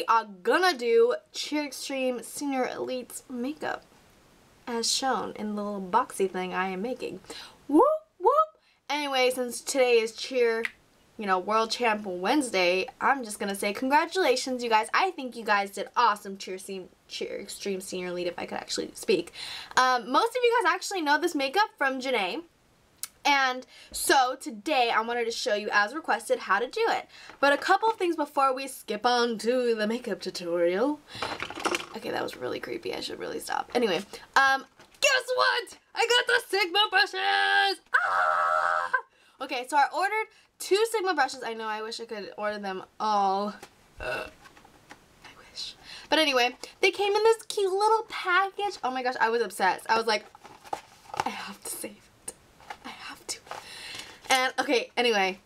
we are gonna do Cheer Extreme Senior Elite's makeup as shown in the little boxy thing I am making. Whoop whoop. Anyway, since today is Cheer, you know, World Champ Wednesday, I'm just gonna say congratulations, you guys. I think you guys did awesome. Cheer Extreme Senior Elite, if I could actually speak. Most of you guys actually know this makeup from Janae. And so today I wanted to show you, as requested, how to do it. But a couple of things before we skip on to the makeup tutorial. Okay, that was really creepy. I should really stop. Anyway, guess what? I got the Sigma brushes! Ah! Okay, so I ordered 2 Sigma brushes. I know, I wish I could order them all. I wish. But anyway, they came in this cute little package. Oh my gosh, I was obsessed. I was like, I have to save it. And okay, anyway,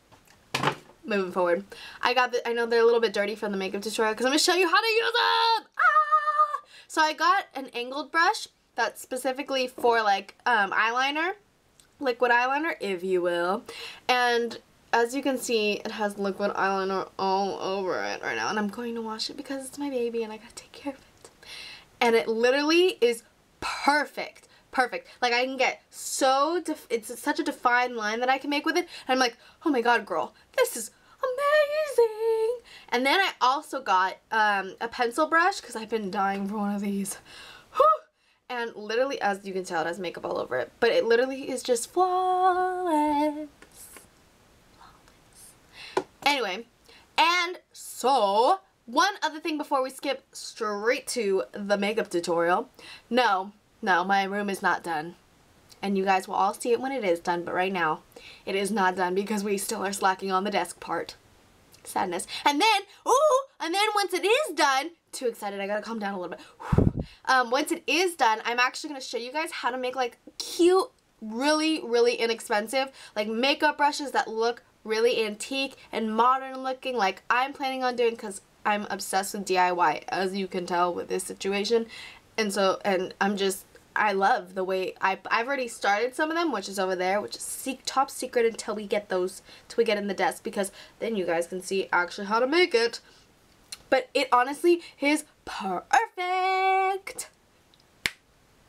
moving forward, I know they're a little bit dirty from the makeup tutorial because I'm going to show you how to use them. Ah! So I got an angled brush that's specifically for like eyeliner, liquid eyeliner, if you will. And as you can see, it has liquid eyeliner all over it right now. And I'm going to wash it because it's my baby and I got to take care of it. And it literally is perfect. Perfect. Like, I can get so, it's such a defined line that I can make with it. And I'm like, oh my god, girl, this is amazing. And then I also got a pencil brush because I've been dying for one of these. Whew. And literally, as you can tell, it has makeup all over it. But it literally is just flawless. Flawless. Anyway, and so, one other thing before we skip straight to the makeup tutorial. No, my room is not done. And you guys will all see it when it is done, but right now, it is not done because we still are slacking on the desk part. Sadness. And then, once it is done, too excited, I gotta calm down a little bit. Once it is done, I'm actually gonna show you guys how to make like cute, really, really inexpensive, like makeup brushes that look really antique and modern looking, like I'm planning on doing because I'm obsessed with DIY, as you can tell with this situation. And so, I love the way, I've already started some of them, which is over there, which is top secret until we get in the desk, because then you guys can see actually how to make it. But it honestly is perfect.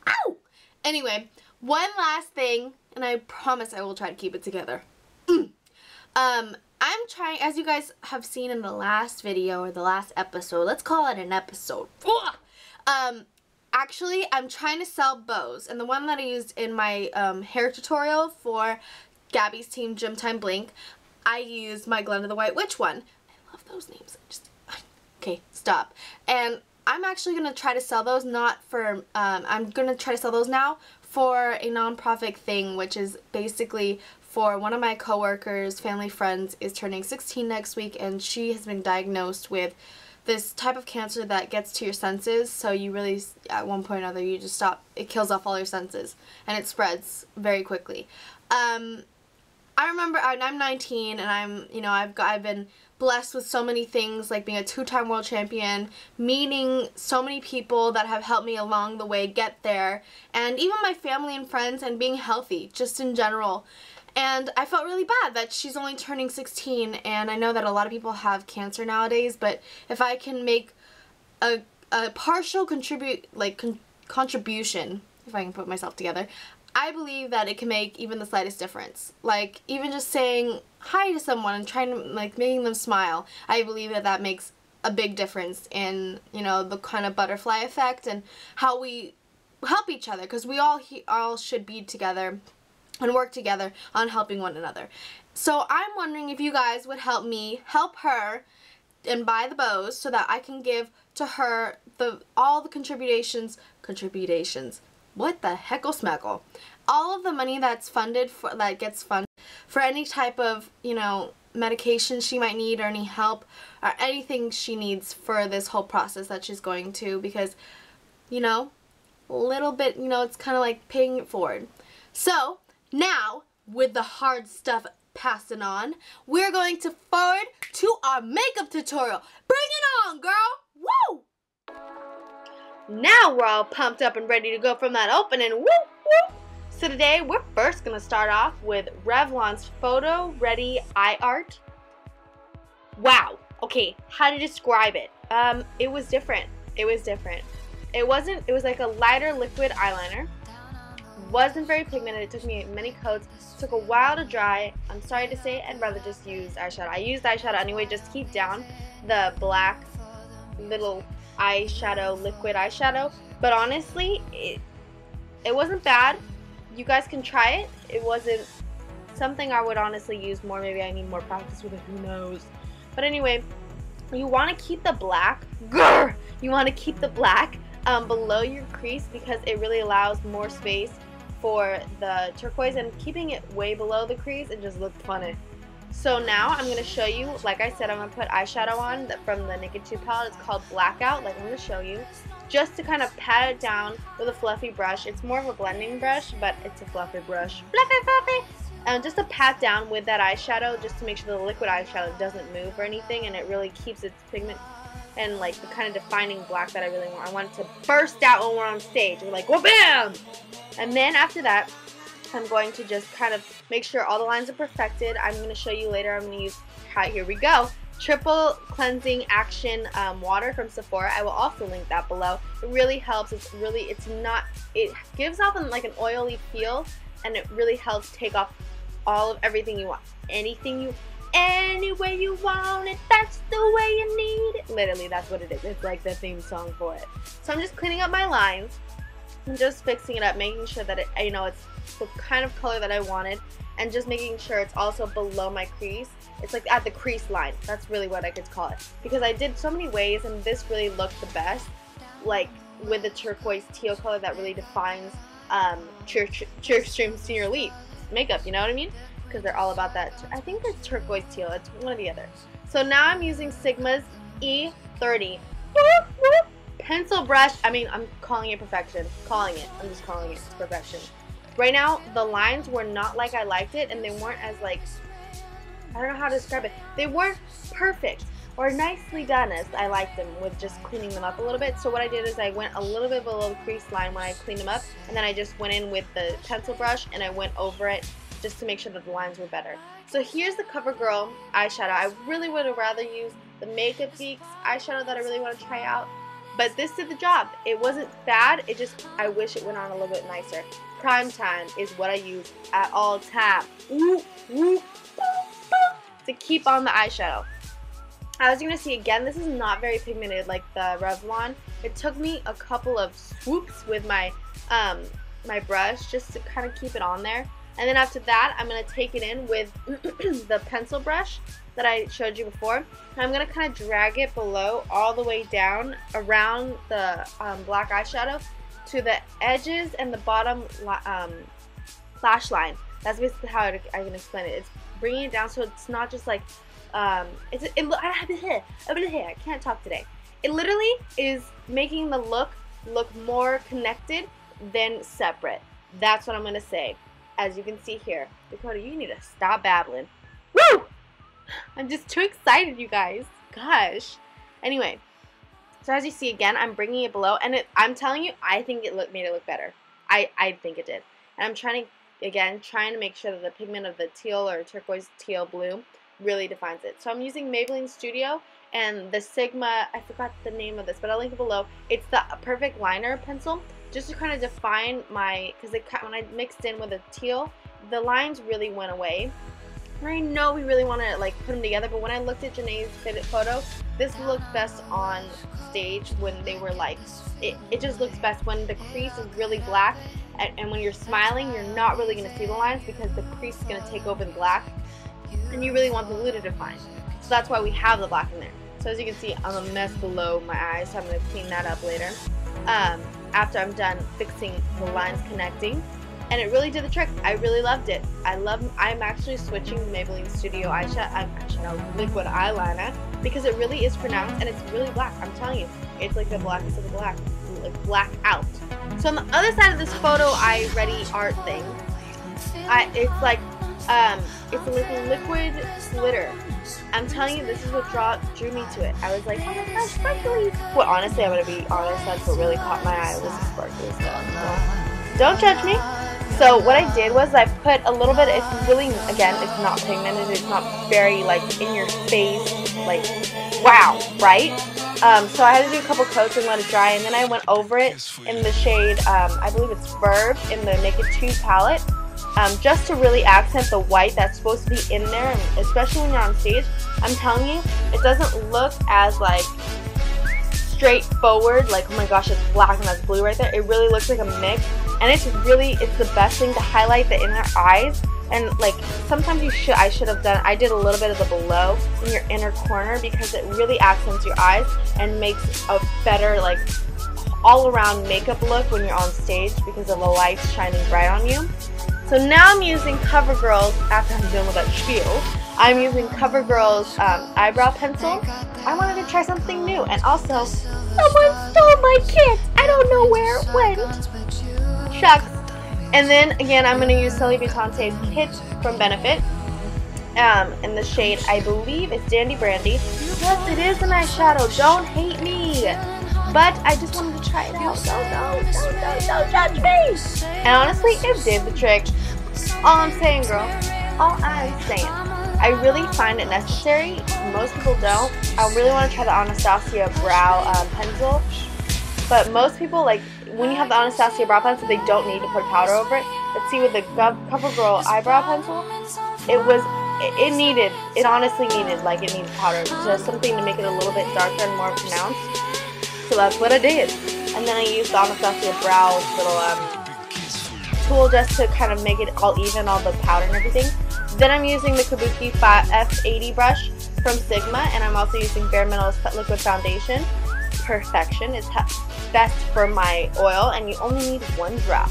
Ow! Anyway, one last thing, and I promise I will try to keep it together. I'm trying, as you guys have seen in the last video, or the last episode, let's call it an episode. Actually, I'm trying to sell bows, and the one that I used in my hair tutorial for Gabby's Team Gym Time Blink, I used my Glenda the White Witch one. I love those names. Okay, stop. And I'm actually going to try to sell those, not for, I'm going to try to sell those now for a nonprofit thing, which is basically for one of my coworkers, family friends, is turning 16 next week, and she has been diagnosed with this type of cancer that gets to your senses, so you really, at one point or another, you just stop. It kills off all your senses, and it spreads very quickly. I remember I'm 19, and I've been blessed with so many things, like being a 2-time world champion, meeting so many people that have helped me along the way get there, and even my family and friends, and being healthy, just in general. And I felt really bad that she's only turning 16, and I know that a lot of people have cancer nowadays, but if I can make a partial contribution, if I can put myself together, I believe that it can make even the slightest difference. Like, even just saying hi to someone and trying to, like, making them smile, I believe that that makes a big difference in, you know, the kind of butterfly effect and how we help each other, because we all should be together and work together on helping one another. So I'm wondering if you guys would help me help her and buy the bows so that I can give to her all the contributions. What the heckle smackle? All of the money that's gets funded for any type of, you know, medication she might need, or any help or anything she needs for this whole process that she's going to, because, you know, a little bit, you know, it's kind of like paying it forward. So now, with the hard stuff passing on, we're going to forward to our makeup tutorial. Bring it on, girl! Woo! Now we're all pumped up and ready to go from that opening. Woo, woo! So today, we're first going to start off with Revlon's PhotoReady Eye Art. Wow! Okay, how to describe it? It was different. It was different. It was like a lighter liquid eyeliner. Wasn't very pigmented. It took me many coats. Took a while to dry. I'm sorry to say, I'd rather just use eyeshadow. I used eyeshadow anyway, just to keep down the black little eyeshadow, liquid eyeshadow. But honestly, it wasn't bad. You guys can try it. It wasn't something I would honestly use more. Maybe I need more practice with it. Who knows? But anyway, you want to keep the black. Grr! You want to keep the black below your crease because it really allows more space for the turquoise, and keeping it way below the crease, it just looked funny. So now I'm going to show you, like I said, I'm going to put eyeshadow on from the Naked 2 palette. It's called Blackout, like I'm going to show you, just to kind of pat it down with a fluffy brush. It's more of a blending brush, but it's a fluffy brush. Fluffy, fluffy! And just to pat down with that eyeshadow, just to make sure the liquid eyeshadow doesn't move or anything, and it really keeps its pigment and like the kind of defining black that I really want. I want it to burst out when we're on stage. We're like, whoa, bam! And then after that, I'm going to just kind of make sure all the lines are perfected. I'm going to show you later. I'm going to use, here we go, Triple Cleansing Action Water from Sephora. I will also link that below. It really helps. It gives off like an oily feel, and it really helps take off all of everything you want. Any way you want it, that's the way you need it. Literally, that's what it is. It's like the theme song for it. So I'm just cleaning up my lines. I'm just fixing it up, making sure that it, it's the kind of color that I wanted, and just making sure it's also below my crease. It's like at the crease line. That's really what I could call it, because I did so many ways, and this really looked the best, like with the turquoise teal color that really defines Church Stream Senior Elite makeup. You know what I mean? Because they're all about that. I think it's turquoise teal. It's one or the other. So now I'm using Sigma's E30 pencil brush. I'm calling it perfection. I'm just calling it perfection. Right now, the lines were not like I liked it, and they weren't as like, I don't know how to describe it. They weren't perfect or nicely done as I liked them, with just cleaning them up a little bit. So what I did is I went a little bit below the crease line when I cleaned them up, and then I just went in with the pencil brush and I went over it just to make sure that the lines were better. So here's the CoverGirl eyeshadow. I really would have rather used the Makeup Geeks eyeshadow that I really want to try out, but this did the job. It wasn't bad, I wish it went on a little bit nicer. Prime Time is what I use at all times to keep on the eyeshadow. As you're going to see, again, this is not very pigmented like the Revlon. It took me a couple of swoops with my my brush just to kind of keep it on there. And then after that, I'm going to take it in with the pencil brush that I showed you before. And I'm going to kind of drag it below all the way down around the black eyeshadow to the edges and the bottom lash line. That's basically how I can explain it. It's bringing it down so it's not just like, I can't talk today. It literally is making the look more connected than separate. That's what I'm going to say. As you can see here. Dakota, you need to stop babbling. Woo! I'm just too excited, you guys. Gosh. Anyway, so as you see, again, I'm bringing it below, and I'm telling you, I think it made it look better. I think it did. And I'm trying to make sure that the pigment of the teal or turquoise teal blue really defines it. So I'm using Maybelline Studio and the Sigma, I forgot the name of this, but I'll link it below. It's the Perfect Liner pencil, just to kind of define my, because when I mixed in with the teal, the lines really went away. I know we really want to like put them together, but when I looked at Janae's photo, this looked best on stage when they were like, it just looks best when the crease is really black, and when you're smiling, you're not really going to see the lines because the crease is going to take over the black, and you really want the blue to define. So that's why we have the black in there. So as you can see, I'm a mess below my eyes, so I'm going to clean that up later. After I'm done fixing the lines connecting, and it really did the trick. I really loved it. I'm actually switching Maybelline Studio eyeshadow liquid eyeliner because it really is pronounced and it's really black. I'm telling you, it's like the blackest of the black, like black out. So on the other side of this PhotoReady art thing, it's like it's a liquid glitter. I'm telling you, this is what drew me to it. I was like, oh my gosh, sparkly. Well, honestly, I'm gonna be honest. That's what really caught my eye was the sparkly stuff. So don't judge me. So what I did was I put a little bit, it's really, again, it's not pigmented, it's not very like in your face, like wow, right? So I had to do a couple coats and let it dry, and then I went over it in the shade, I believe it's Verve in the Naked 2 palette, just to really accent the white that's supposed to be in there, and especially when you're on stage. I'm telling you, it doesn't look as like straightforward, like oh my gosh, it's black and that's blue right there. It really looks like a mix, and it's the best thing to highlight the inner eyes. And like sometimes I should have done, I did a little bit of the below in your inner corner because it really accents your eyes and makes a better like all around makeup look when you're on stage because of the lights shining bright on you. So now I'm using CoverGirl's, after I'm done with that spiel, I'm using CoverGirl's eyebrow pencil. I wanted to try something new, and also someone stole my kit. I don't know where it went. Shucks. And then again, I'm going to use Sully Vitante's kit from Benefit in the shade, I believe it's Dandy Brandy. Yes, it is an eyeshadow. Don't hate me. But I just wanted to try it out. Don't judge me. And honestly, it did the trick. All I'm saying, girl. All I'm saying. I really find it necessary. Most people don't. I really want to try the Anastasia brow pencil. But most people, like, when you have the Anastasia brow pencil, they don't need to put powder over it. But see, with the CoverGirl eyebrow pencil, it honestly needed powder. Just something to make it a little bit darker and more pronounced. So that's what I did. And then I used the Anastasia brow little tool just to kind of make it all even, all the powder and everything. Then I'm using the Kabuki F80 brush from Sigma, and I'm also using Bare Minerals Liquid Foundation. Perfection. It's best for my oil, and you only need one drop.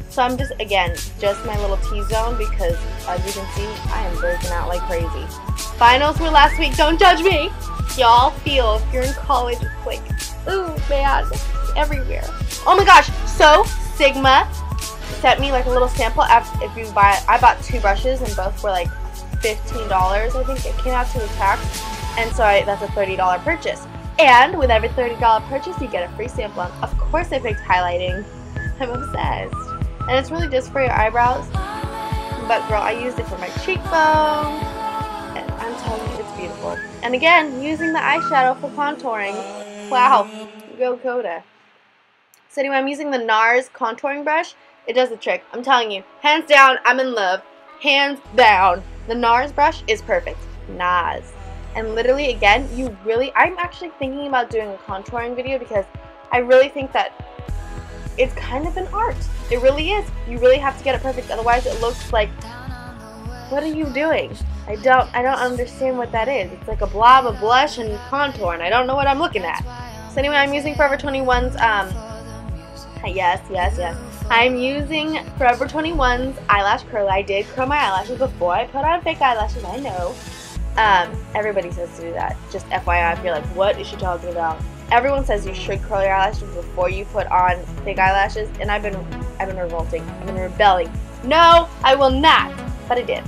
So I'm just, again, just my little T-zone because, as you can see, I am breaking out like crazy. Finals were last week. Don't judge me. Y'all feel if you're in college, it's like, ooh, man, everywhere. Oh my gosh. So Sigma sent me like a little sample. If you buy, I bought 2 brushes and both were like $15. I think it came out to the tax, and so that's a $30 purchase. And with every $30 purchase, you get a free sample. Of course, I picked highlighting. I'm obsessed. And it's really just for your eyebrows. But girl, I used it for my cheekbone. And I'm telling you, it's beautiful. And again, using the eyeshadow for contouring. Wow. Go Dakota. So anyway, I'm using the NARS contouring brush. It does the trick. I'm telling you. Hands down, I'm in love. Hands down. The NARS brush is perfect. NARS. And literally, again, I'm actually thinking about doing a contouring video because I really think that it's kind of an art. It really is. You really have to get it perfect, otherwise it looks like, what are you doing? I don't understand what that is. It's like a blob of blush and contour, and I don't know what I'm looking at. So anyway, I'm using Forever 21's, yes. I'm using Forever 21's eyelash curler. I did curl my eyelashes before I put on fake eyelashes, I know. Everybody says to do that. Just FYI, if you're like, what is she talking about? Everyone says you should curl your eyelashes before you put on fake eyelashes, and I've been revolting. I've been rebelling. No, I will not. But I did.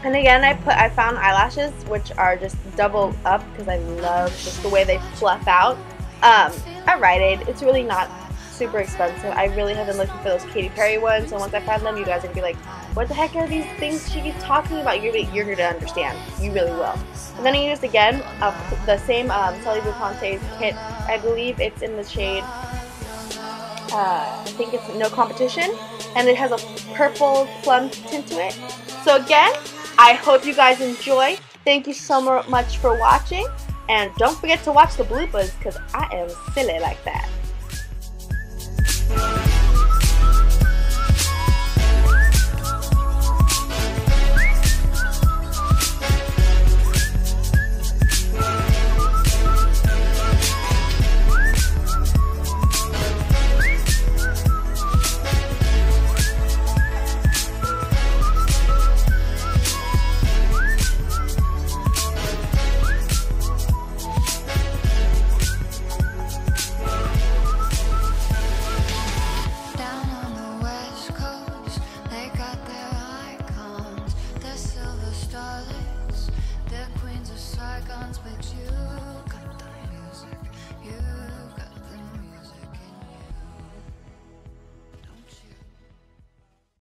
And again, I found eyelashes which are just double up because I love just the way they fluff out. At Rite Aid, it's really not super expensive. I really have been looking for those Katy Perry ones, and once I find them, you guys are gonna be like, what the heck are these things she keeps talking about? You're going to understand. You really will. And then I used, again, the same Sully Vitante's kit. I believe it's in the shade, I think it's No Competition. And it has a purple plum tint to it. So again, I hope you guys enjoy. Thank you so much for watching. And don't forget to watch the bloopers because I am silly like that.